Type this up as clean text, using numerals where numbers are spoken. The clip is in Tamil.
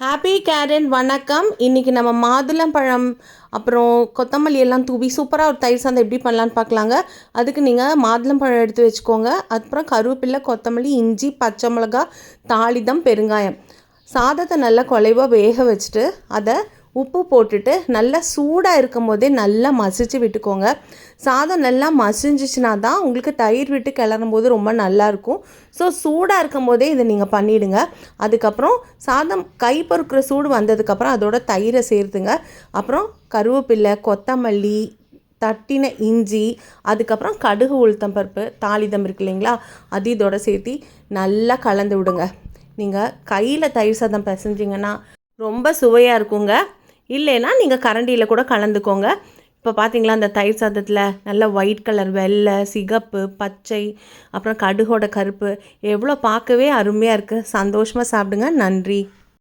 ஹாப்பி கேரன் வணக்கம். இன்றைக்கி நம்ம மாதுளம்பழம் அப்புறம் கொத்தமல்லி எல்லாம் தூவி சூப்பராக ஒரு தயிர் சாதம் எப்படி பண்ணலான்னு பார்க்கலாங்க. அதுக்கு நீங்கள் மாதுளம்பழம் எடுத்து வச்சுக்கோங்க. அப்புறம் கருவேப்பிலை, கொத்தமல்லி, இஞ்சி, பச்சை மிளகா, தாளிதம், பெருங்காயம். சாதத்தை நல்லா குலைவாக வேக வச்சுட்டு அதை உப்பு போட்டுட்டு நல்லா சூடாக இருக்கும் போதே நல்லா மசிச்சு விட்டுக்கோங்க. சாதம் நல்லா மசிஞ்சிச்சுனா தான் உங்களுக்கு தயிர் விட்டு கிளறும் போது ரொம்ப நல்லாயிருக்கும். ஸோ சூடாக இருக்கும் போதே இதை நீங்கள் பண்ணிவிடுங்க. அதுக்கப்புறம் சாதம் கை பொறுக்கிற சூடு வந்ததுக்கப்புறம் அதோட தயிரை சேர்த்துங்க. அப்புறம் கருவேப்பிலை, கொத்தமல்லி, தட்டின இஞ்சி, அதுக்கப்புறம் கடுகு, உளுத்தம் பருப்பு, தாளிதம் இருக்கு இல்லைங்களா, அது இதோட சேர்த்து நல்லா கலந்து விடுங்க. நீங்கள் கையில் தயிர் சாதம் பிசைஞ்சிங்கன்னா ரொம்ப சுவையாக இருக்குங்க. இல்லைன்னா நீங்கள் கரண்டியில் கூட கலந்துக்கோங்க. இப்போ பார்த்தீங்களா, அந்த தயிர் சாதத்தில் நல்ல ஒயிட் கலர், வெள்ளை, சிகப்பு, பச்சை, அப்புறம் கடுகோட கருப்பு எவ்வளோ பார்க்கவே அருமையாக இருக்குது. சந்தோஷமாக சாப்பிடுங்க. நன்றி.